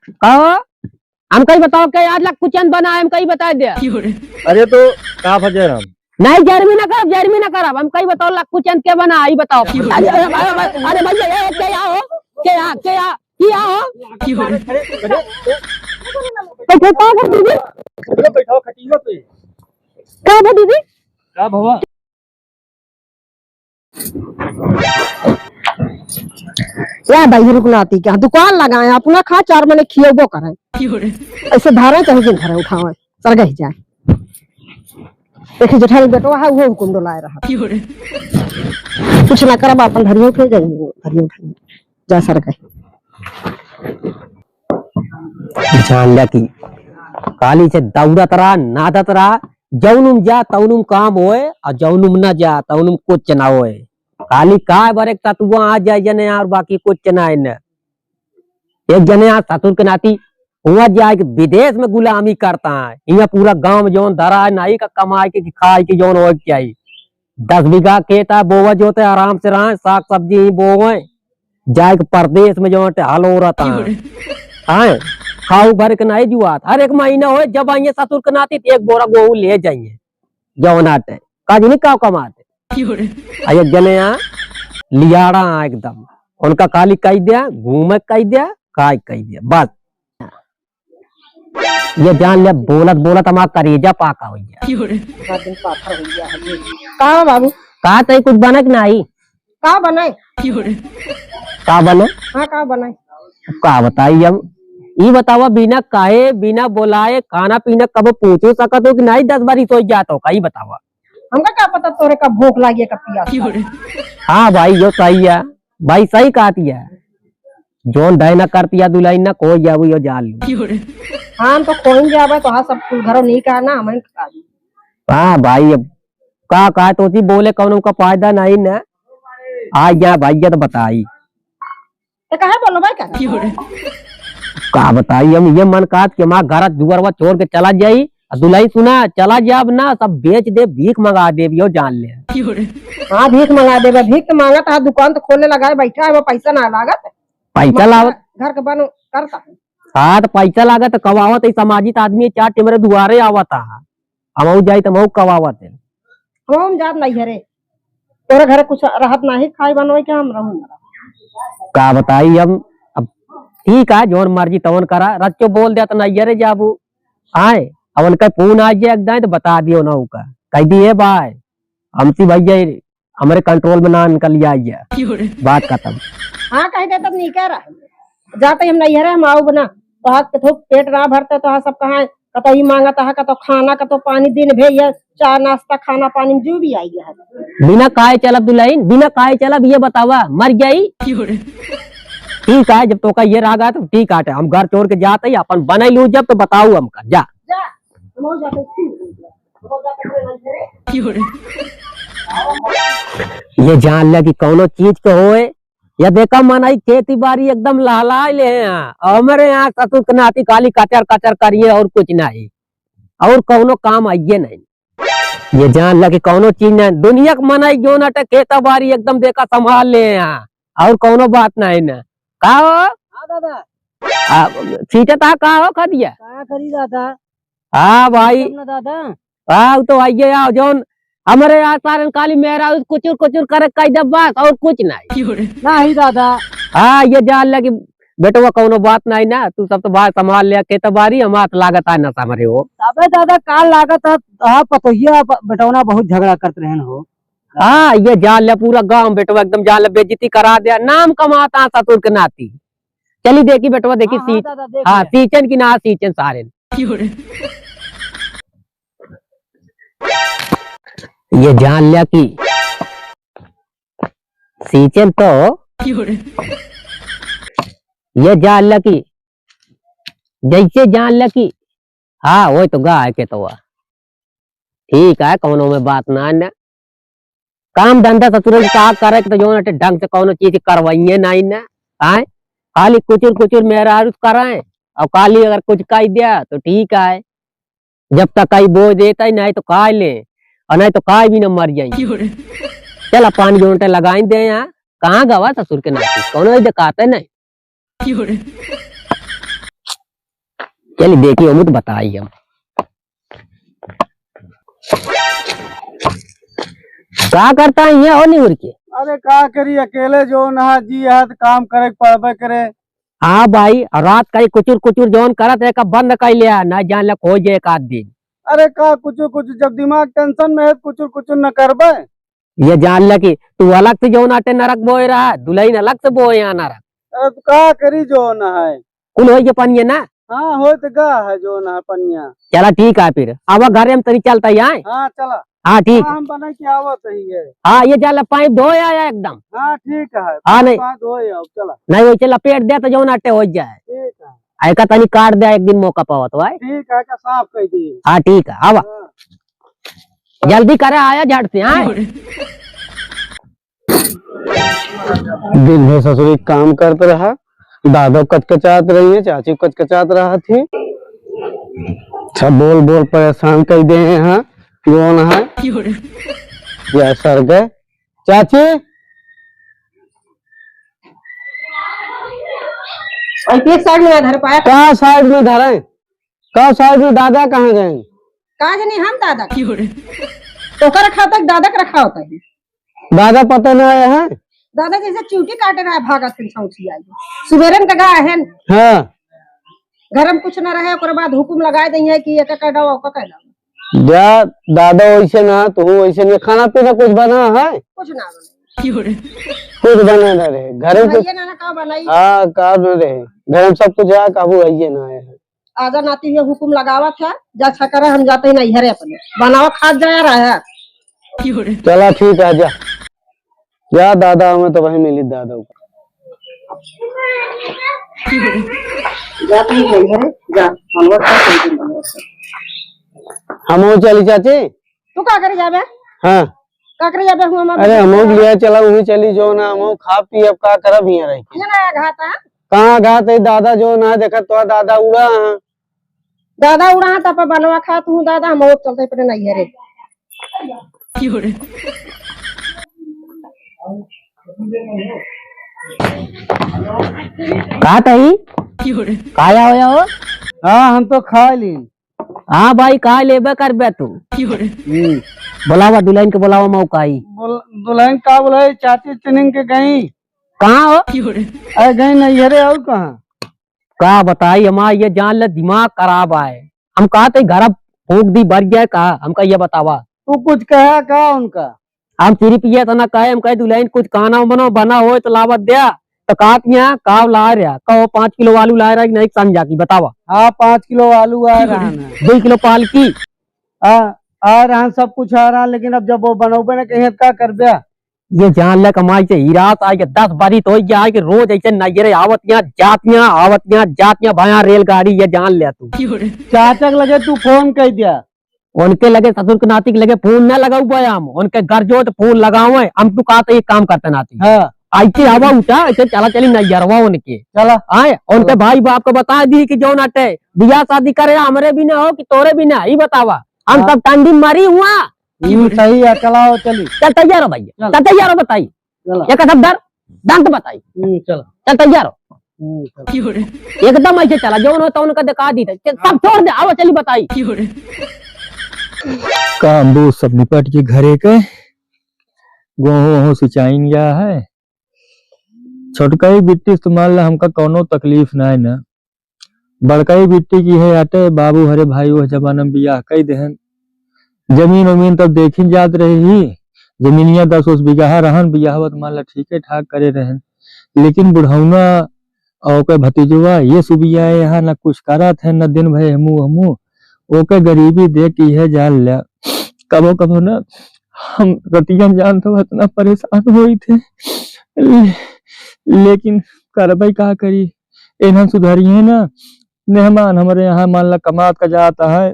कहो हम कहीं बताओ क्या यार लग कुछ बना है हम कहीं बता दिया। अरे तो कहाँ फंसे हम? नहीं जर्मी ना करब हम कहीं बताओ लग कुछ क्या बना आई बताओ। अरे भैया ये क्या हो क्या हो बैठो दीदी बैठाओ खटीमा पे। क्या हो दीदी क्या भवा? या भाई रुकना आती क्या दुकान लगाए अपना खा 4 महीने खियोबो करें ऐसे धारा चाहे दिन धरे उठावे सर गई जाए। देखिए जेठानी बेटवा है वो हुकुम डोलाए रहा कुछ ना करब अपन धरियो उठे जाइए धरियो उठे जा सर गए जान लिया की काली से दौड़त रहा नादत रहा जौनुम जा तौनुम काम होए और जौनुम न जा तौनुम कुछ ना होए। काली का बरेक तत्व आ जाए जने और बाकी कुछ ना है न। एक जने यहाँ ससुर के नाती हुआ जाए विदेश में गुलामी करता है यहाँ पूरा गांव जोन धरा है नहीं का कमाए के खाए की जोन हो चाहिए 10 बीघा खेत है बोवा जो आराम से रहा साग सब्जी ही बोवे जाए परदेश में जो हल हो रहा है खाऊ भर के नहीं जुआ हर एक महीना हो जब आइए ससुर के नाती एक बोरा गेहूं ले जाइए जौन आटे काज नहीं का कमाते एक जने यहाँ लियाड़ा एकदम उनका खाली कह दिया घूमे कह दिया काय कह दिया बस ये जान ले बोलत बोलत हमारा करेजा पाका हो गया का बाबू का तई कुछ बना कि नहीं का बनाए का बने हाँ का बनाए का बताई हम ये बतावा बिना काहे बिना बोलाए खाना पीना कब पूछो सकत हो कि नहीं 10 बारी सोच जाता हो कहीं बतावा हमका क्या पता तोरे का भूख लागी कब पिया। हाँ भाई जो सही है भाई सही कहती है जोन दय न करती है दुलाई न कोई जाऊ यो जाल हाँ हम तो खोइन जावे तो हाँ सब घरों नहीं कहना हमें हाँ भाई अब का तो बोले कौन का फायदा नहीं न आ गया भाई तो बताई तो कहे बोलो भाई का बताई हम ये मन काट के माँ घर दुआरवा छोड़ के चला जाई दुलाई सुना चला जाब ना सब बेच दे भीख मंगा दे यो जान ले। हाँ भीख मंगा दे भीख तो मांगा था दुकान तो खोलने लगा है बैठा है वो पैसा ना लागत पैसा लागत घर के बन करता हाँ तो पैसा लागत कब आवत सामाजिक आदमी 4 टिमरे दुआरे आवता हम जाई तो मऊ कब आवत है हम जात नहीं घरे तेरे घर कुछ राहत नहीं खाए बनवाई के हम रहूंगा का बताई हम अब ठीक है जोन मर्जी तवन करा रच्चो बोल दिया तो नहीं अरे जाबू आए अब उनका फोन आ जाए तो बता दियो ना उनका कह दिए भाई हमसी भैया हमारे कंट्रोल में ना निकल जाइए बात खत्म। हाँ कह दे तब नहीं कह रहा जाते हम नहीं हम आओ बना तो हाथ तो पेट ना भरते तो सब कहा कतो ही मांगता है कतो खाना कतो पानी दिन भैया चाय नाश्ता खाना पानी में जो भी आई गया बिना काहे चलब दुल्हन बिना काहे चलब ये बतावा मर गई ठीक है जब तो का ये रागा तो ठीक है हम घर छोड़ के जाते ही अपन बना लू जब तो बताऊ हमका जा ये जान लिया कि कौनो चीज के होए या देखा मनाई खेती बाड़ी एकदम लहला ले हमारे यहाँ ससुर के नाती खाली कचर कचर करिए और कुछ नहीं और कौनो काम आइए नहीं। ये जान लिया कि कौनो चीज नहीं दुनिया के मनाई जो ना खेती बाड़ी एकदम देखा संभाल ले यहाँ और कौनो बात नहीं ना का हो सीटा का हो खदिया दादा हाँ भाई दादा हाँ तो आइए आओ जौन हमारे यहाँ सारे काली मेरा कुचुर कुचुर करे कई दब बस और कुछ नहीं दादा हाँ ये जान लगी बेटवा कौनो बात नहीं ना तू सब तो बात संभाल लिया के बारी हमारे लागत है ना हमारे हो अबे दादा काल लागत है पतोहिया बेटौना बहुत झगड़ा करते रहे हो। हाँ ये जान लिया पूरा गांव बेटवा एकदम जान लिया बेइज्जती करा दिया नाम कमाता ससुर के नाती चली देखी बेटवा देखी सीच हाँ सीचन की ना सीचन सारे ये जान लिया कि सीचन तो ये जान लिया कि जैसे जान लिया कि हाँ वही तो गाय के तो ठीक है कौनो में बात ना न काम धंधा ससुर का करे तो जो ढंग से कौनो चीज करवाइए नहीं न आए खाली कुचुर कुचुर मेरा कराए और खाली अगर कुछ कह दिया तो ठीक है जब तक कहीं बोझ देता ही नहीं तो काय ले और नहीं तो काय भी न मर जाए। चल 5 घंटे लगाई दे यहाँ कहाँ गवा ससुर के नाती कौन दिखाते नहीं। चलिए देखिए हम तो बताइए हम क्या करता है ये और नहीं उड़ के। अरे का करी अकेले जो नहा जी है तो काम करे पड़बे करे। हाँ भाई रात का कुचुर कुचुर जौन करत है का बंद कर लिया ना जान लग हो जाए एक आध दिन। अरे का कुछ कुछ जब दिमाग टेंशन में है कुछ कुछ न करबे। ये जान ल कि तू अलग से जौन आटे नरक बोए रहा है दुल्हन अलग से बोए यहाँ नरक अरे तो का करी जो नहा है। कुल हो पनिए ना। हाँ हो तो गा है जो नहा पनिया। चला ठीक है फिर अब घर में तरी चलता है यहाँ। हाँ चला। हाँ ठीक हाँ, हम बना के आवत है। हाँ ये जान पाइप धो आया एकदम। हाँ ठीक है। हाँ नहीं धोए अब चला। नहीं वैसे लपेट दे तो जौन आटे हो जाए। ठीक है। ऐका तनी काट दे एक दिन मौका पावा तो भाई। ठीक है का साफ कर दिए। हाँ ठीक है आवा जल्दी करे आया झट से। हाँ दिन भर ससुरी काम करते रहा, दादा कचकचात रही है, चाची कचकचात रहा थी। अच्छा बोल बोल परेशान कर दे हैं। कौन है या सर गए चाची। एक साइड में धर पाया कहाँ साइड में धरे कहाँ साइड में दादा कहाँ गए। कहा जानी हम दादा तो का रखा होता है दादा का रखा होता है। दादा पता नहीं आया है। दादा जैसे चूटी काटे रहा है भागा से छौसी आई सुबेरन का गा है हाँ घर में कुछ न रहे ओकर बाद हुकुम लगाए दी है कि एक कटाओ का कह जा दादा वैसे ना तो वैसे नहीं खाना पीना कुछ बना है कुछ ना बने कुछ बना ना रहे घर में कुछ। ना का बनाई हाँ का न रहे घर में सब कुछ है काबू है ना है। आजा नाती हुए हुकुम लगावा था जा अच्छा करे हम जाते ही नहीं हरे अपने बनावा खाद जाया रहा है। चला ठीक है जा जा दादा हमें तो वही मिली दादा को। हम चली चाची तू का करे जाबे। हाँ का करे जाबे हम अरे हम लिया चला वही चली जो ना हम खा पी अब का करब हिया रह के। ना घाता कहाँ घात है दादा जो ना देखा तो दादा उड़ा है। दादा उड़ा तब बनवा खा तू दादा हम चलते पे नहीं हरे कहा तही काया होया हो। हाँ हम तो खा ली। हाँ भाई कहा लेबे करबे तू बुलावा दुल्हन के बुलावा मौकाई। दुल्हन का बोला चाची चनिंग के गई कहाँ हो अरे गई नहीं हरे और कहाँ का बताई हमारा ये जान ले दिमाग खराब आए। हम कहा थे घर फूक दी बढ़ गया कहा हमका ये बतावा तू कुछ कहा का उनका। हम सिर्फ ये तो ना कहे हम कहे दुल्हन कुछ खाना बनो बना हो तो लावत दिया तो काव ला रहा कहो 5 किलो आलू ला रहा नहीं समझा की बतावा। हाँ 5 किलो आलू आ रहा है 2 किलो पालकी आ रहा सब कुछ आ रहा लेकिन अब जब वो बनोबे ना कहीं क्या कर दिया। ये जान ले कमाई से हीरा आई के 10 बारी तो जाए कि रोज ऐसे नजरे आवतियां जातियां भया रेलगाड़ी ये जान ले तू। चाचक लगे तू फोन कर दिया उनके लगे ससुर के नाती के लगे फोन न लगाऊ हम उनके घर जो तो फोन लगाओ हम तू कहा ये काम करते नाती। हाँ ऐसे हवा उठा ऐसे चला चली नैयरवा उनके चला आए उनके भाई बाप को बता दी कि जो नटे बियाह शादी करे हमारे भी ना हो कि तोरे भी ना ही बतावा हम सब टांडी मारी हुआ। सही है चलाओ चली चल तैयार हो भैया चल तैयार हो बताई एक सब डर दंत बताई चलो चल तैयार हो एकदम ऐसे चला जो होता उनका दिखा दी सब छोड़ दे आओ चली बताई। काम दो सब निपट के घरे के गेहूं सिंचाई गया है छोटका ही बिट्टी इस्तेमाल हमका कोनो तकलीफ ना है ना बड़का ही बिट्टी की है आटे बाबू हरे भाई वो जमाना में बियाह कई देहन जमीन उमीन तब देखी जात रही जमीनिया 10 बीघा रहन बियाहवत मान ला ठीक है ठाक करे रहन लेकिन बुढ़ौना और के भतीजुआ ये सुबिया यहाँ न कुछ करत है न दिन भर हमू ओके गरीबी देख के है जान लिया कबो कबो ना हम रतिया जान तो इतना परेशान हुई थे लेकिन करबई का करी इन्हन सुधरिए ना मेहमान हमारे यहाँ मान ला कमात का जाता है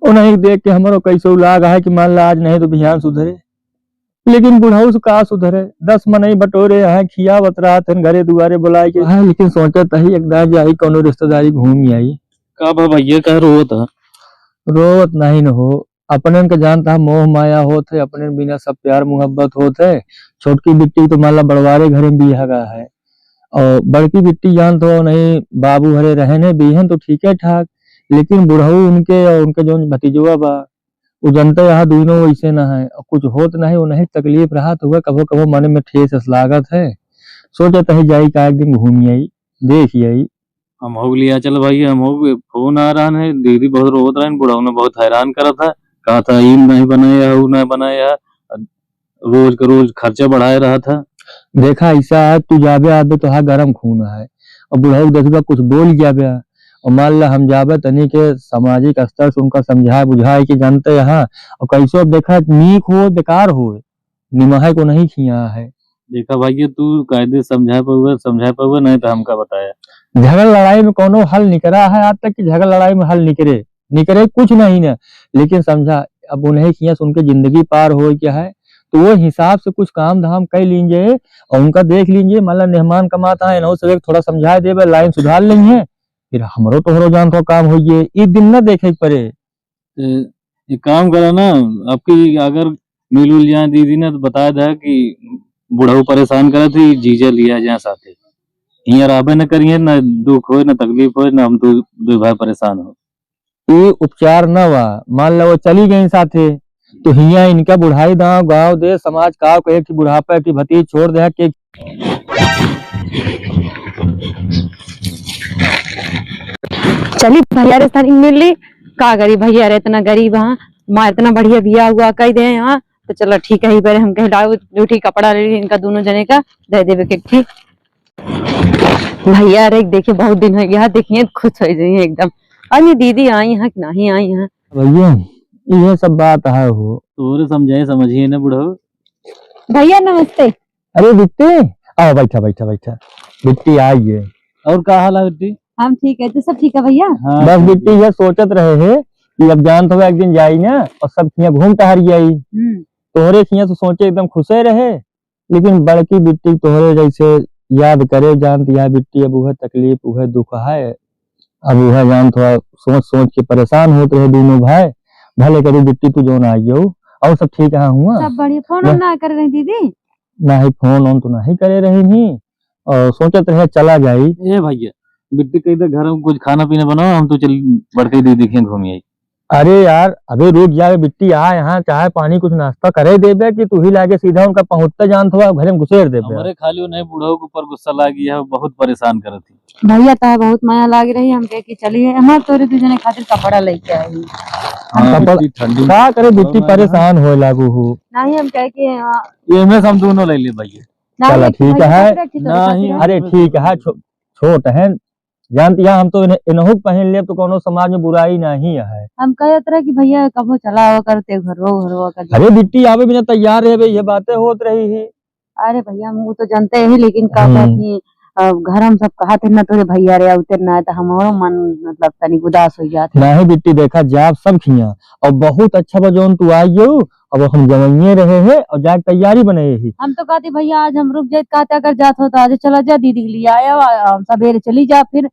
उन्हें देख के हमारो कैसे लाग है कि मान ला आज नहीं तो बिहान सुधरे लेकिन बुढ़ाऊ से का सुधरे 10 मनई बटोरे है खिया बतरा थे घरे दुआरे बुलाए के है लेकिन सोचा तही एक दाज आई कोनो रिश्तेदारी घूम आई का भैया का रोवत नहीं न हो अपने के जानता मोह माया होते अपने बिना सब प्यार मोहब्बत होते छोटकी बिट्टी तो मान ला बड़वारे घर में बिहा है और बड़की बिट्टी जान तो नहीं, बाबू हरे रहने बीहन तो ठीक है ठाक, लेकिन बुढ़ऊ उनके और उनके जो भतीजुआ बा वो जनते यहाँ दोनों वैसे न है, और कुछ होत नहीं, वो नहीं तकलीफ रहा तो हुआ कभो कभो मन में ठेस लागत है। सोचत है जाई का एक दिन घूम आई देख आई। हम हो लिया चल भाई, हम हो फोन आ रहा है, दीदी बहुत रोत रहा है, बुढ़ाऊ ने बहुत हैरान करा था, कहा था ये नहीं बनाया वो नहीं बनाया, रोज का रोज खर्चा बढ़ाए रहा था। देखा ऐसा है, तू जाबे आबे तो हाँ गरम खून है, और बुढ़ऊ देखबा कुछ बोल जाबे, और मान ला हम जाबे तनी के सामाजिक स्तर से उनका समझाए बुझाए कि जानते यहाँ, और कैसो अब देखा नीक हो बेकार हो निमाहे को नहीं खिया है। देखा भाई तू कायदे समझा पाऊगा नहीं तो हमका बताया। झगड़ा लड़ाई में कोनो हल निकला है आज तक कि झगड़ा लड़ाई में हल निकले निकले कुछ नहीं ना, लेकिन समझा अब उन्हें किया सुन के जिंदगी पार हो क्या है, तो वो हिसाब से कुछ काम धाम कर लीजिए और उनका देख लीजिए, मान ला मेहमान कमाता है ना सब थोड़ा समझा दे लाइन सुधार लेंगे, फिर हमरो तो जान तो काम हो इस दिन ना देखे पड़े। एक काम करा ना, आपकी अगर मिल उल जाए दीदी ने तो बता दे कि बुढ़ऊ परेशान करे थी, जीजा लिया जाए साथे, यहाँ आबे न करिए, न दुख हो न तकलीफ हो, न हम दो भाई परेशान हो। ये उपचार न हुआ, मान लो वो चली गई साथे तो हिया इनका बुढ़ाई दाव गांव दे समाज का को एक बुढ़ापा एक भतीज छोड़ दे के चली भैया रे सारी मिल ली का गरीब भैया रे इतना गरीब हाँ माँ इतना बढ़िया बिया हुआ कह दे हाँ तो चलो ठीक है, बारे हम कह डाउ जूठी कपड़ा ले ली इनका दोनों जने का दे देवे के ठीक। भैया रे देखिए बहुत दिन हो गया, देखिए खुश हो जाइए एकदम। अरे दीदी आई है कि नहीं आई है भैया, ये सब बात है हो तो समझाए समझिए ना बुढ़ऊ। भैया नमस्ते। अरे बिट्टी आओ, बैठा बैठा बैठा, बिट्टी आई है। और क्या हाल है बिट्टी? हम ठीक है, तो सब ठीक है भैया। हाँ, बस बिट्टी ये सोचत रहे है कि अब जान तो एक दिन जाई ना और सब खिया घूम टहर आई, तोहरे खिया तो सोचे एकदम खुशे रहे, लेकिन बड़की बिट्टी तोहरे जैसे याद करे जानती है बिट्टी अब वह तकलीफ वह दुख है, अब वह जान थोड़ा सोच सोच के परेशान होते रहे दोनों भाई। भले करी बिट्टी तू जो ना आई हो, और सब ठीक है हुआ सब बढ़िया। फोन ना कर रही दीदी? नहीं फोन ऑन तो नहीं करे रही थी, और सोचत रहे चला जाई। ए भैया बिट्टी कही घर में कुछ खाना पीना बनाओ, हम तो चल बड़के दी देखिए घूमी आई। अरे यार अबे रुक जा बिट्टी आ यहाँ चाहे पानी कुछ नाश्ता करे देबे कि तू ही लाके सीधा उनका पहुंचते जान थोड़ा घर में घुसेर देबे। हमारे खाली नहीं बुढ़ऊ के ऊपर गुस्सा लग गया है, बहुत परेशान कर थी। भैया तो बहुत माया लाग रही, हम कह के चलिए हमारे तोरे तुझे खातिर कपड़ा लेके आई। ठंडी क्या करे बिट्टी परेशान हो लागू हो। नहीं हम कह के ये में हम दोनों ले लिए भैया। चलो ठीक है, नहीं अरे ठीक है छोट है जानती है, हम तो इनहु पहन ले तो कोनो समाज में बुराई नहीं है। हम कहते रहे कि भैया कब चला हुआ करते घरो कर। अरे बिट्टी आवे बिना तैयार रहे ये बातें होत रही है। अरे भैया हम वो तो जानते हैं, लेकिन कहता कि घर हम सब कहा थे ना तो भैया रे उतरना तो हमारो मन मतलब तनिक उदास हो जाता। नहीं बिट्टी देखा जाब सब खिया और बहुत अच्छा बजौन तू आई हो, अब हम जमइए रहे हैं और जाके तैयारी बने ही। हम तो कहते भैया आज हम रुक जाए, कहते अगर जात हो तो आज चला जा, दीदी के लिए आया हम सवेरे चली जा फिर।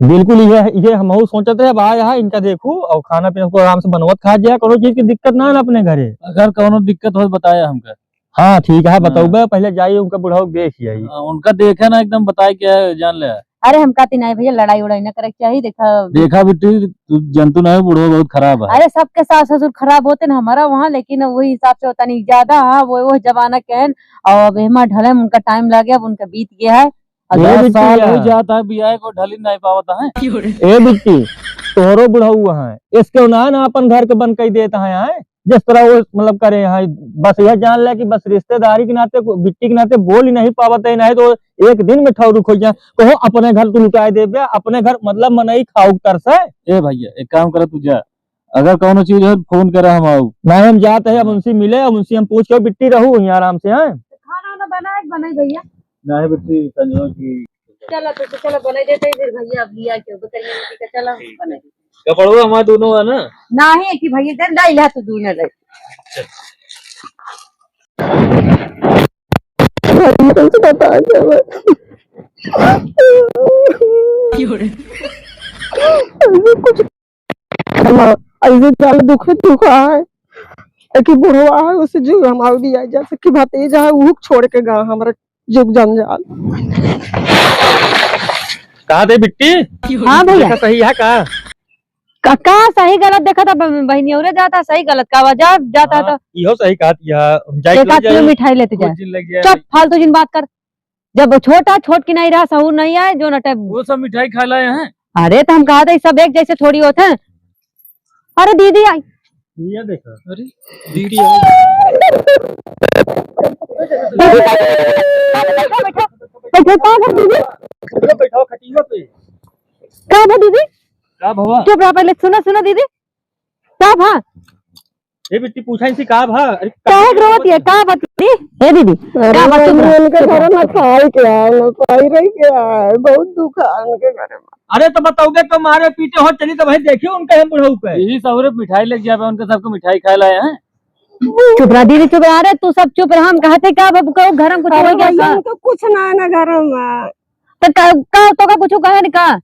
बिल्कुल ये हम सोचते रहे भाई यहाँ इनका देखो और खाना पीना को आराम से बनवत खा जाए, कोनो चीज की दिक्कत ना है अपने घरे। अगर कोनो दिक्कत हो बताया हमका। हाँ ठीक है बताओ, पहले जाइए उनका बुढ़ाओ देख आई। उनका देखे ना एकदम बताए क्या है जान ले। अरे हम कहते नहीं भैया लड़ाई उड़ाई ना करे चाहिए। देखा बेटी तू जंतु ना है, बुढ़ो बहुत खराब है। अरे सबके सास ससुर खराब होते ना हमारा वहाँ, लेकिन वही हिसाब से होता नहीं ज्यादा। हाँ वो जमाना कहन और अब हेमा ढले उनका टाइम लग गया, अब उनका बीत गया है। साल हो जाता है बियाह को ढली नहीं पावता है। ए बिट्टी तोहरो बुढ़ऊ है, इसके ना अपन घर के बन के देता है यहाँ जिस तरह वो मतलब करे यहाँ, बस यह जान ले कि बस रिश्तेदारी के नाते बिट्टी के नाते बोल ही नहीं पावत है, नहीं तो एक दिन में ठौर खो जाए कहो अपने घर तू लुटाए दे अपने घर मतलब मनई खाऊ कर से। ए भैया एक काम करे तू जा, अगर कोनो चीज हो फोन करे हम आऊ। नहीं हम जाते हैं, अब उनसे मिले अब उनसे हम पूछ के बिट्टी रहू यहाँ आराम से। है खाना बनाए भैया? नहीं बेटी संजो की चलो तो चलो बना देते फिर भैया, अब लिया क्यों बताइए। चलो बना कपड़वा हमारे दोनों है ना? नहीं कि भैया दे डाल है तो दूने ले ऐसे ज्यादा दुख है कि बुढ़वा है उसे जो हमारे भी आई जैसे कि भतीजा है वो छोड़ के गा हमारे जुग जंजाल। कहा दे बिट्टी? हाँ भैया, देखा सही है का? का सही गलत देखा था बहनी और जाता सही गलत का वजह जाता था। इहो सही कहा एक आध किलो मिठाई लेते जाए। चुप, फालतू जिन बात कर। जब छोटा छोट की नहीं रहा, सहूर नहीं आए जो नटे। वो सब मिठाई खा लाए हैं। अरे तो हम कहा था सब एक जैसे थोड़ी होते हैं। अरे दीदी आई। ये देखा। अरे दीदी बैठो खटिया पे। क्या भा दीदी? का भवा? चुप रहा, पहले सुना सुना दीदी। क्या भा? ये बिट्टी पूछा इनसे का भा? अरे क्या रोती है? क्या बती? हे दीदी क्या बात? उनके घर में खाई क्या खाई रही क्या है, बहुत दुख है उनके घर में। अरे तो बताओगे तो मारे पीटे हो चली तो भाई देखियो उनके हम बुढ़ऊ पे। यही सौरभ मिठाई लेके जा उनके सबको मिठाई खा लाए हैं। चुप रहा दीदी, चुप रहा। अरे तू सब चुप रहा। हम कहते क्या बाबू कहो घर में कुछ हो गया उनको कुछ ना है ना घर में। तो का कुछ कहे नहीं का?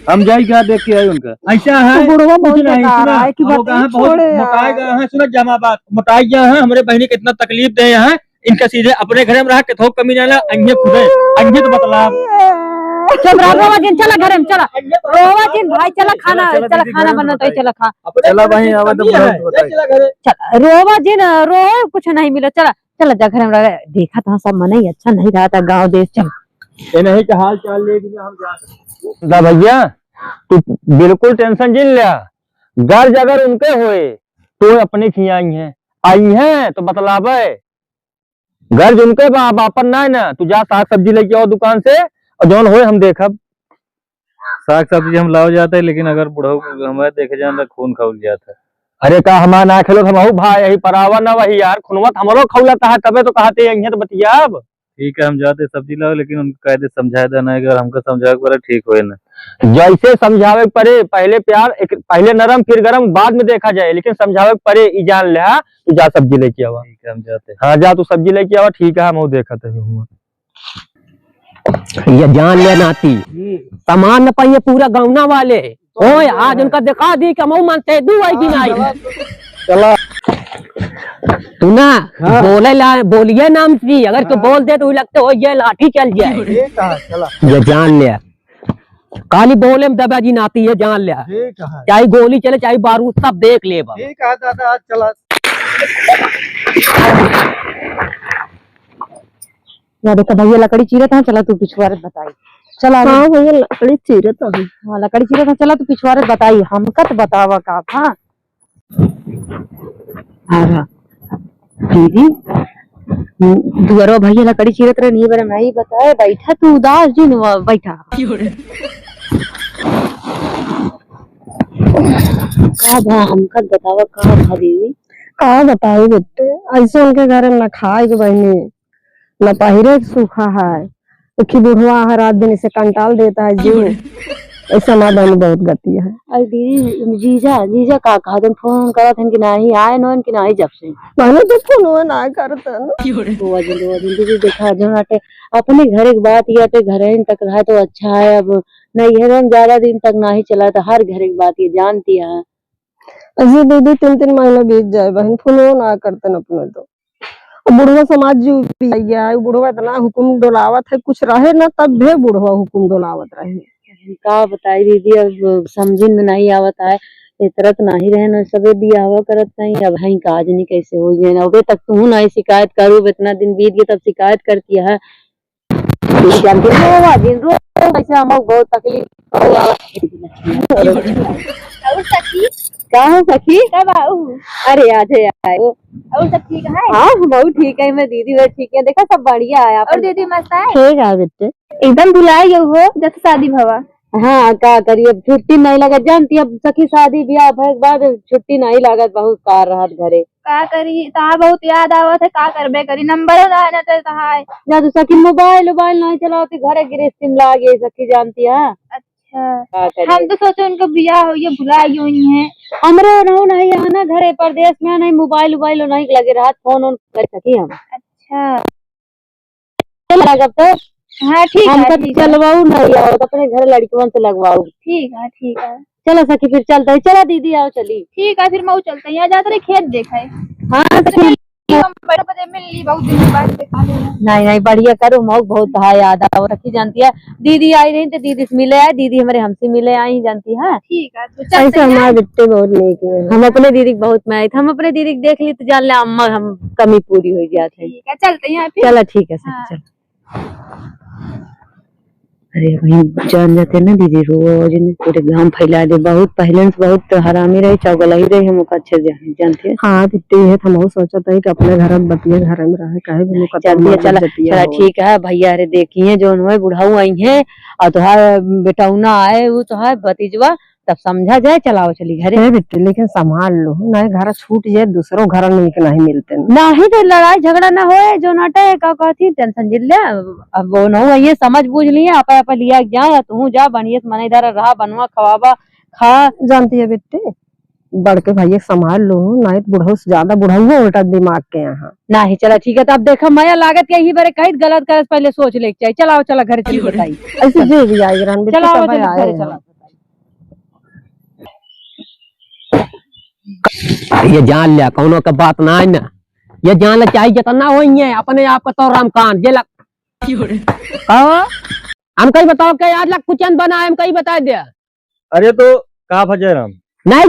हम जाई क्या देख के आए उनका। ऐसा है बुढ़वा कुछ बहुत नहीं बेकार सुना है कि हम कहाँ बहुत छोड़े मोटाए गए हैं। सुनो जमा बात मोटाई गए हैं। हमारे बहनी के इतना तकलीफ दे हैं इनका सीधे अपने घर में रहा के थोक कमी ना अन्य खुद अन्य तो बतला। चुप रहा। रोवा जिन चला घर में चला। रोवा जिन भाई चला खाना चला खाना बना तो चला खा। चला भाई आवा तो चला रोवा जिन रो कुछ नहीं मिला। चला चला जा घर में रह। देखा था सब मन ही अच्छा नहीं रहा था गाँव देश। चल ये नहीं कि हाल चाल ले हम जा सकते भैया। तू बिल्कुल टेंशन जिन लिया। गर्ज अगर उनके होए तो अपनी खियाई हैं आई हैं तो बतलावे। गर्ज उनके बापन ना है ना। तू जा साग सब्जी लेके आओ दुकान से और जौन होए हम देखब। साग सब्जी हम लाओ जाते हैं लेकिन अगर बुढ़ऊ हमें देखे जाए तो खून खौल जाता है। अरे का हमारा ना खेलो हम भाई यही परावा ना वही यार खुनवत हमरो खौलता है तबे तो कहते हैं तो बतिया। अब ठीक है हम जाते सब्जी लाओ लेकिन उनको कायदे समझाया देना है। अगर हमको समझा के ठीक होए ना। जैसे समझावे पड़े पहले प्यार पहले नरम फिर गरम बाद में देखा जाए लेकिन समझावे पड़े ई जान ले। तू जा सब्जी लेके आवा। ठीक है हम जाते। हाँ जा तू सब्जी लेके आवा। ठीक है हम देखा हूँ। ये जान ले नाती सामान न पाइए पूरा गौना वाले। ओए आज उनका दिखा दी कि मऊ मानते दू आएगी ना आई। चला तू ना बोले ला बोलिए नाम सी। अगर तू बोल दे तो लगते हो ये लाठी चल जाए। ये जान ले काली बोले में दबा जी नाती है जान ले। चाहे गोली चले चाहे बारूद सब देख ले। ठीक है दादा चला। या देखा भैया लकड़ी चीरत है। चला तू पिछवाड़े बताई। चला हाँ भैया लकड़ी चीरत है। हाँ लकड़ी चीरत है। चला तू पिछवाड़े बताई हमका तो बतावा का था। हाँ दीदी दुआरो भैया लकड़ी चीरत रहे नहीं बरे मैं ही बताए। बैठा तू उदास जी बैठा का भा हमका बतावा का भा दीदी। का बताओ बेटे ऐसे उनके घर में न खाए के बहनी न पहिरे के सूखा है। एक ही बुढ़वा है रात दिन इसे कंटाल देता है जी। ऐसा मादन बहुत गति है। अरे दीदी जीजा जीजा का कहा दिन फोन करा था कि नहीं आए नोन कि नहीं जब से मैंने तो फोन ना करता ना। दीदी देखा जो नाटे अपने घर की बात ये घर तक रहा तो अच्छा है। अब नहीं है ज्यादा दिन तक ना ही चला तो हर घर की बात ये जानती है। ऐसे दीदी 3-3 महीना बीत जाए बहन फोन ना करते न अपने तो। बुढ़वा समाज जी गया है। बुढ़वा इतना हुकुम डोलावत है कुछ रहे ना तब भी बुढ़वा हुकुम डोलावत रहे। का बताई दीदी अब समझ में नहीं आवत है। इतरत नहीं रहे न सबे बियाह करत नहीं। अब हई काज नहीं कैसे हो गए ना अबे तक तू नहीं शिकायत करू। इतना दिन बीत गया तब शिकायत करती है। ऐसे हम बहुत तकलीफ क्या है सखी कब आऊ? अरे आज आए और सब ठीक है। हाँ बहुत ठीक है। मैं दीदी वो ठीक है। देखा सब बढ़िया है। और दीदी मस्त है। ठीक है बेटे एकदम बुलाए हो जब शादी भवा। हाँ का करिए अब छुट्टी नहीं लगत जानती। अब सखी शादी ब्याह भर बाद छुट्टी नहीं लागत। बहुत कार रहा घरे का करी तहा बहुत याद आवत है। का करबे करी नंबर ना है ना तो तहा है। ना तो सखी मोबाइल नहीं चलाती घरे गिरस्ती में लागे सखी जानती है। अच्छा हम तो सोचे उनको बियाह हो ये भुला ही है। हमरो नहीं आना घरे परदेश में नहीं मोबाइल नहीं लगे रहा फोन ऑन कर सकी हम। अच्छा लगत तो हाँ ठीक हम है तक चलवाऊ नहीं आओ तो अपने घर लड़कियों से लगवाऊ। ठीक है चलो सखी फिर चलते है। चला दीदी आओ चली। ठीक है फिर मैं चलते हैं। यहाँ जाते रहे खेत देखा है। हाँ तो नंबर पर मिल ली बहुत दिन के बाद देखा लेना। नहीं नहीं बढ़िया करो, मऊ बहुत है याद आओ रखी जानती है। दीदी आई रही तो दीदी से मिले आए, दीदी हमारे हमसे मिले आई जानती है। ठीक है तो ऐसे चलते हैं। हमारे बेटे बहुत नेक है। हम अपने दीदी के बहुत में आए थे, हम अपने दीदी के देख ली तो जान ले अम्मा हम कमी पूरी हो जाते। ठीक है चलते हैं फिर। चलो ठीक है हाँ। सब चल। अरे भाई जान जाते ना दीदी रोज ने पूरे गांव फैला दे, बहुत पहले से बहुत हरामी रही चौगला ही रही, हम अच्छे जानते हैं। हाँ बेटे ये हम बहुत सोचा था कि अपने घर में बतिया घर में रहे काहे भी मुका चलिए चला चला ठीक है भैया। अरे देखिए जो है बुढ़ाऊ आई है और तुहार बेटौना आए वो तो है भतीजवा, तब समझा जाए चलाओ चली घरे। है बेटे लेकिन संभाल लो नहीं घर छूट जाए दूसरों घर में नहीं मिलते न। नहीं तो लड़ाई झगड़ा ना होए जो नाटे का कहती टेंशन जिल ले। अब वो न ये समझ बूझ लिए आपा आपा लिया जा, तू जा बढ़िया से मन इधर रहा बनवा खवाबा खा। जानती है बेटे बढ़ के भाई संभाल लो नहीं तो बुढ़ऊ से ज्यादा बुढ़ऊ उल्टा दिमाग के यहाँ। नहीं चला ठीक है, तो अब देखो माया लागत के यही बारे कही गलत करे पहले सोच ले चाहिए। चलाओ चला घर चली बताई। ऐसे जे भी आएगा बेटे चलाओ सब चली आए घरे हैं। चला। ये जान लिया कौनो के बात ना है ना, ये जान ले चाहिए जितना हो है अपने आप का तो रामकान जे लग हम कहीं बताओ क्या यार लग कुछ बना है हम कहीं बता दिया। अरे तो कहा फजर हम नहीं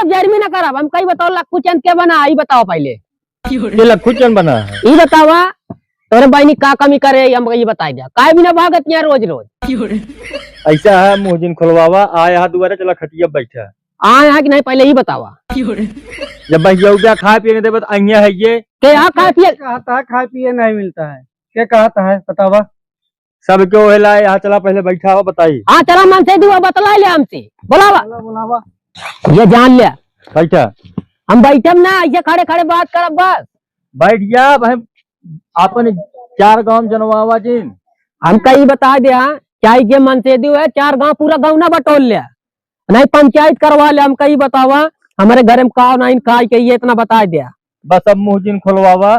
जर्मी ना करब हम कहीं बताओ लग कुछ क्या बना है बताओ पहले। ये लखुचन बना है। ये बतावा तोरे बहनी का कमी करे हम कहीं बता दिया काय भी ना भागत यहाँ रोज रोज। ऐसा है मुहजिन खुलवावा आया हाथ दोबारा चला खटिया बैठा आए है कि नहीं पहले ही बतावा। जब भैया खाए पीने दे तो अहिया है ये के यहाँ खा पिए कहता है खाए पिए नहीं मिलता है क्या कहता है बतावा। सब क्यों हिला यहाँ चला पहले बैठा हुआ बताई। हाँ चला मन से दुआ बतला ले हमसे बोलावा बुलावा ये जान लिया बैठा हम बैठब ना ऐसे खड़े खड़े बात करब बस। बैठ गया भाई अपन 4 गांव जनवावा जिन हम कहीं बता दे हाँ चाहे ये मन से दू है 4 गांव पूरा गांव ना बटोल लिया नहीं पंचायत करवा ले हम कहीं बतावा हमारे घर में का नहीं का ये इतना बता दिया। बस अब मुहजिन खुलवावा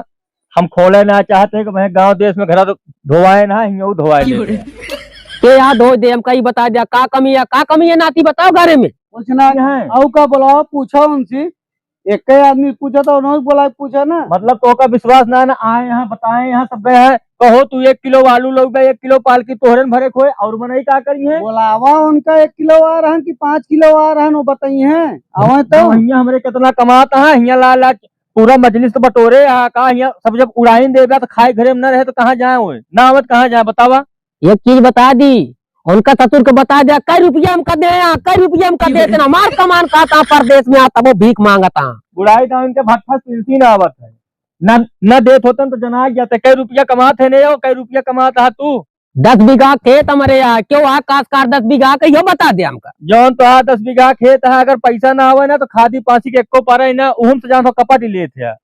हम खोले ना चाहते कि भाई गांव देश में घर धोवाए ना हिंगू धोवाए के याद हो दे हम कहीं बता दिया का कमी है नाती बताओ घरे में पूछना है और का बुलावा पूछो उनसे एक ही आदमी पूछा तो उन्होंने बोला पूछा ना मतलब तो का विश्वास ना आए यहाँ बताए यहाँ सब है कहो तू 1 किलो आलू लोग 1 किलो पालकी तोहरन भरे खोए और बनाई का करी है बुलावा उनका 1 किलो आ रहा है कि 5 किलो आ रहा है वो बताई है आवे तो यहाँ हमारे कितना कमाता है यहाँ ला ला पूरा मजलिस तो बटोरे का यहाँ सब जब उड़ाइन दे तो खाए घरे में न रहे तो कहाँ जाए हुए ना आवत कहाँ जाए बतावा। एक चीज बता दी उनका ससुर को बता दिया कई रुपया हम कर दे कई रुपया हम कर देते हमार कमान खाता परदेश में आता वो भीख मांगता। बुढ़ाई तो इनके भट्ठा पिलसी ना आवत है न देत होतन तो जना जाते कई रुपया कमाते है नहीं कई रुपया कमाता है तू 10 बीघा खेत हमारे यहाँ क्यों आ काशकार 10 बीघा का यो बता दे हमका जौन तो 10 बीघा खेत है अगर पैसा ना आवे ना तो खादी पासी के एको पारे ना उहम से जान तो कपट ही लेते है।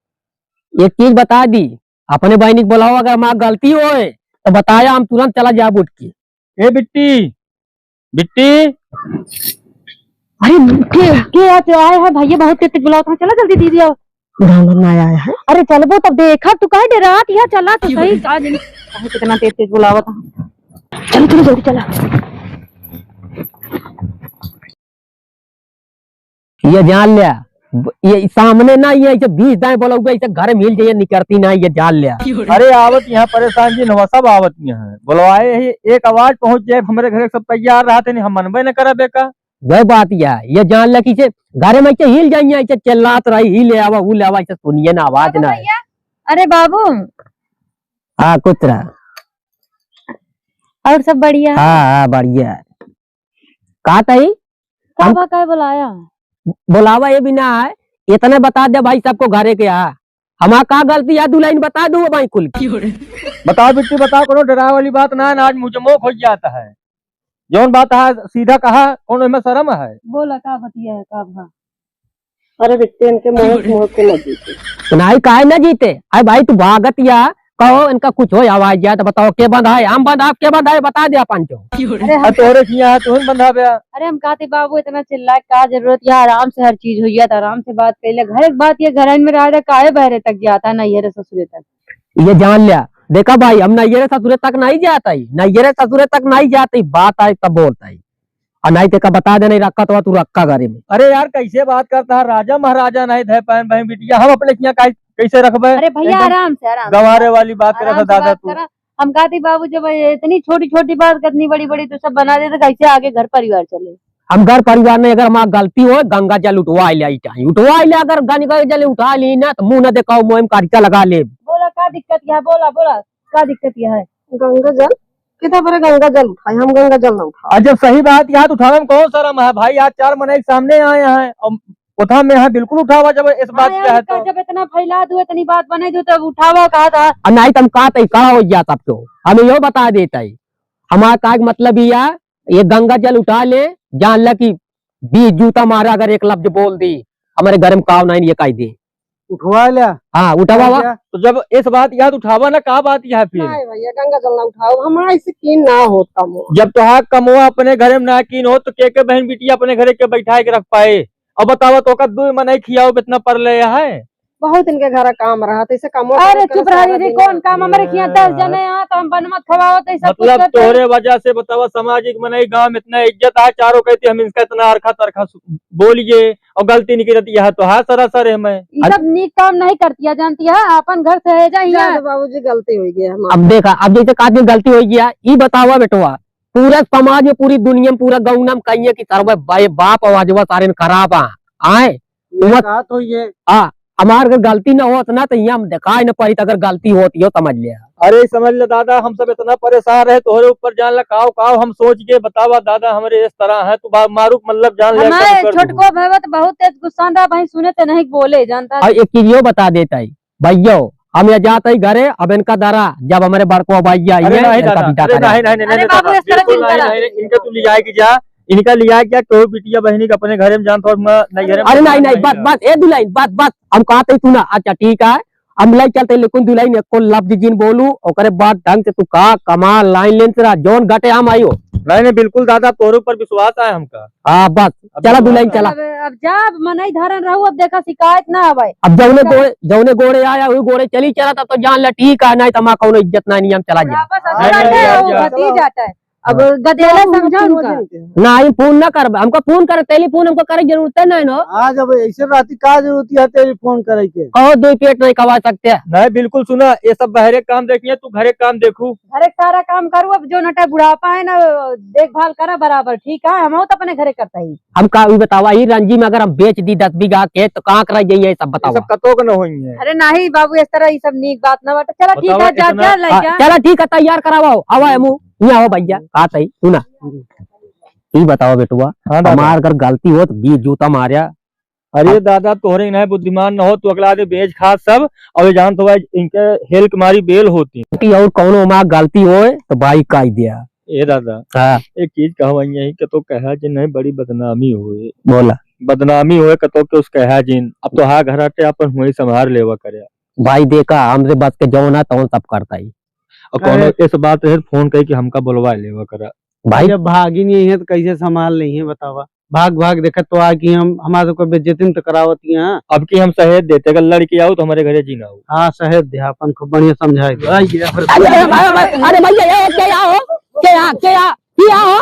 एक चीज बता दी अपने बहनी को बुलाओ अगर हमारा गलती हो तो बताया हम तुरंत चला जाब उठ के। ए बिट्टी बिट्टी अरे के आए है भैया बहुत तेज बुलाओ था चला जल्दी दीदी आओ। आया है अरे चल वो तब देखा तू कहे डरा दिया चला तो सही आज कितना तेज बुलावा था। चलो चलो जल्दी चला। ये जान लिया ये सामने ना ये ऐसे 20 दाएं बोलोगे ऐसे घर मिल जाइए निकलती ना ये जान लिया। अरे आवत यहाँ परेशान जी नवा सब आवत यहाँ बुलवाए ही एक आवाज पहुंच जाए हमारे घर सब तैयार रहते नहीं हम मनबे न करा बेका वह बात ये जान लिया कि घर में ऐसे हिल जाइए ऐसे चिल्लात रही ही ले आवा वो ले आवा ऐसे सुनिए ना आवाज ना है। अरे बाबू हाँ कुतरा और सब बढ़िया हाँ बढ़िया कहा था काबा का बुलाया बुलावा ये भी ना है इतने बता दे भाई सबको घरे के यहाँ हमारा का गलती है दुलाइन बता दो भाई खुल बताओ बिट्टी बताओ कोनो डरा वाली बात ना आज मुझे मोह हो जाता है जौन बात है सीधा कहा कौन में शर्म है बोला का बतिया है का भा। अरे बेटे इनके मोह के न जीते नहीं काहे न जीते अरे भाई तू भागत या कहो इनका कुछ हो आवाज जाए तो बताओ के बंधा है हम बंधा के बंधा है बता दिया पंचो। तोरे किया तुम बंधा बया अरे हम कहते बाबू इतना चिल्ला का जरूरत है आराम से हर चीज हुई तो आराम से बात कर ले घर एक बात ये घर में रहा काहे बहरे तक जाता नैहरे ससुरे तक ये जान लिया देखा भाई हम नैहरे ससुरे तक नहीं जाता ही नैहरे ससुरे तक नहीं जाती बात आई तब बोलता ही और नहीं देखा बता दे नहीं रखा तो तू रखा घरे में। अरे यार कैसे बात करता है राजा महाराजा नहीं थे बहन बहन बिटिया हम अपने किया कैसे रखबे? अरे भैया एकदम आराम से गंवारे वाली बात कर आराम रखा से दादा बात तू। करा। हम कहती बाबू जब इतनी छोटी छोटी बात करनी बड़ी बड़ी तो सब बना देते, कैसे आगे घर परिवार चले। हम घर परिवार में अगर हमारा गलती हो गंगा जल उठवा ले, उठवा ले, अगर गंगा जल उठा ली ना तो मुंह न दिखाओ, मुहिम कारिका लगा ले। बोला क्या दिक्कत है, बोला बोला क्या दिक्कत है। गंगा जल कितना बड़े गंगा जल उठाए, हम गंगा जल ना उठा। जब सही बात याद उठावे में कौन शर्म है भाई? आज 4 महीने सामने आए हैं और उठा में है बिल्कुल उठावा। जब इस बात पे है तो जब इतना फैला दो, इतनी बात बने दो तब उठावा कहा था। नहीं तुम कहा कहा हो गया तब तो हमें यो बता देता है। हमारा का मतलब ये गंगा जल उठा ले, जान ल की 20 जूता मारा अगर एक लफ्ज बोल दी हमारे घर में काव नहीं ये कह दे। उठवा लिया। हाँ उठावा। तो जब इस बात याद उठावा ना का बात यह फिर भैया गंगा जल ना उठाओ, हमारा इससे कीन ना हो कम हो। जब तो हाथ कम हो अपने घर में ना कीन हो तो के बहन बिटिया अपने घरे के बैठा के रख पाए। अब बतावा तो का 2 महीने खियाओ इतना पर ले है। बहुत इनके घर काम रहा तो इसे कम। अरे चुप रही, कौन काम हमारे यहाँ 10 जने यहाँ तो हम बन मत खवाओ तो सब कुछ मतलब करते हैं। तोहरे वजह से बतावा सामाजिक मनाई गांव में इतना इज्जत है, चारों कहते हम इसका इतना अरखा तरखा बोलिए और गलती नहीं करती है तो है सरासर है। मैं ये सब नीक काम नहीं करती है, जानती है अपन घर से है जाइए। बाबूजी गलती हो गया। अब देखा, अब जैसे काज में गलती हो गया ये बतावा बेटवा, पूरा समाज में पूरी दुनिया में पूरा गौना में कहिए कि सर्व बाप आवाजवा सारे खराब आए तो ये हमार अगर गलती न होत ना तो यहाँ हम दिखाई न पड़ी, अगर गलती होती हो समझ लिया। अरे समझ ले दादा, हम सब इतना परेशान रहे तोहरे ऊपर जान ला काव काव हम सोच के बतावा दादा हमारे इस तरह है तू मारूफ मतलब जान ले हमारे छोटको भैया तो बहुत तेज गुस्सा था भाई, सुने तो नहीं बोले जानता। और एक चीज यो बता देता है भैया, हम यहाँ जाते ही घरे अब इनका दरा जब हमारे बड़को भैया इनका तू ले जाए जा, इनका लिया क्या कोई बिटिया बहनी का अपने घर में जानता अरे नहीं बस ए दुल्हन बस हम कहते तू ना। अच्छा ठीक है हम लाई चलते, लेकिन दुल्हन को लफ्ज जिन बोलू ओकरे बाद ढंग से तू का कमा लाइन लेन से जोन घटे हम आयो। नहीं बिल्कुल दादा तोहरे ऊपर विश्वास है हमका। हाँ बस चला दुल्हन चला। अब जब मनाई धारण रहू अब देखा शिकायत ना आवे। अब जौने गोड़े आया वही गोड़े चली चला तब तो जान ला ठीक है, नहीं तो कोनो इज्जत नहीं हम चला जाता है। अब गदेला समझा उनका नहीं फोन न कर, हमको फोन करे टेलीफोन हमको करे जरूरत है नहीं। आज अब ऐसे राती का जरूरत है टेलीफोन करे के? कहो 2 पेट नहीं खवा सकते। नहीं बिल्कुल सुना, ये सब बहरे काम देखिए तू घरे काम देखू। घरे सारा काम करूँ, अब जो नटा बुढ़ापा है ना देखभाल करा बराबर, ठीक है हम तो अपने घरे करता ही। हम का बतावा ही रणजी में अगर हम बेच दी 10 बीघा के तो कहाँ करा जाइए सब बताओ। सब कतो का न होई है। अरे नहीं बाबू इस तरह ये सब नीक बात ना बात। चला ठीक है जा चला ठीक है तैयार कराओ आवा हम यहाँ भैया कहा था सुना ये बताओ बेटुआ, हमार अगर गलती हो तो 20 जूता मारिया। अरे दादा तोहरे नहीं बुद्धिमान न हो तो अगला दे बेच खा सब और जान तो इनके हेल्क मारी बेल होती और कौन हमार गलती हो तो भाई का दिया। ए दादा हाँ एक चीज कहवा यही के तो कहा जी नहीं बड़ी बदनामी हुए, बोला बदनामी हुए कतो के उस कहा जिन अब तो हा घर अपन हुई संभार लेवा करे। भाई देखा हमसे बस के जो ना तो सब करता ही और कौन इस बात है फोन कही कि हमका बुलवा लेवा करा। भाई जब भागी नहीं है तो कैसे संभाल नहीं है बतावा? भाग देखा तो आगे हम हमारे को बेइज्जती तो करावती है। अब की हम सहेज देते अगर लड़की आओ तो हमारे घरे जीना हो। हाँ सहेज दे अपन को बढ़िया समझाए। अरे भैया क्या हो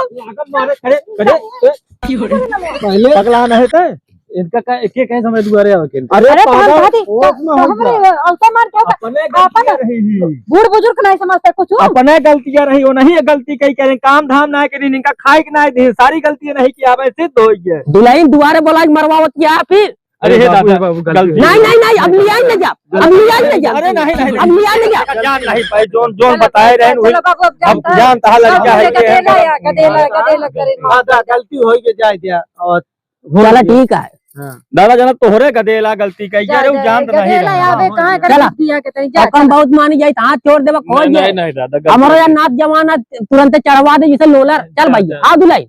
पहले पगला नहीं थे इनका कहीं समझ दुआरे वकील। अरे बूढ़ बुजुर्ग नहीं समझते कुछ, अपने गलतियां रही हो नहीं गलती कहीं करें काम धाम ना करी इनका खाए कि नहीं दे सारी गलतियां नहीं किया सिद्ध हो गई। दुल्हन दुआरे बोला मरवावत किया फिर। अरे नहीं अब लिया ले जा, अब लिया ले जा। अरे नहीं अब लिया ले जा। जान नहीं पाए जोन बताए रहे अब जानता है लड़का है गलती हो जाए दिया और चला ठीक है। दादा जना तोहरे गदेला गलती कही जान तो नहीं अपन बहुत मानी जाए हाथ छोड़ देवा खोल जाए। नहीं दादा हमारा यार नाच जमाना तुरंत चढ़वा दे जैसे लोलर। चल भैया आ दुल्हन।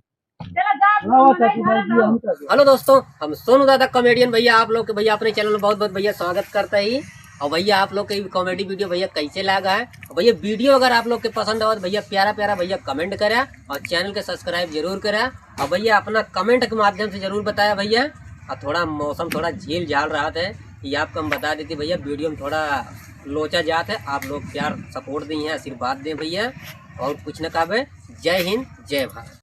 हेलो दोस्तों, हम सोनू दादा कॉमेडियन भैया आप लोग के भैया अपने चैनल में बहुत बहुत भैया स्वागत करते ही। और भैया आप लोग के कॉमेडी वीडियो भैया कैसे लगा है भैया? वीडियो अगर आप लोग के पसंद हो तो भैया प्यारा भैया कमेंट करें और चैनल के सब्सक्राइब जरूर करें। और भैया अपना कमेंट के माध्यम से जरूर बताया भैया। और थोड़ा मौसम थोड़ा झील झाल रहा था ये आपको हम बता देते भैया, वीडियो में थोड़ा लोचा जात है। आप लोग प्यार सपोर्ट दी हैं, आशीर्वाद दें भैया और कुछ न कहे। जय हिंद जय भारत।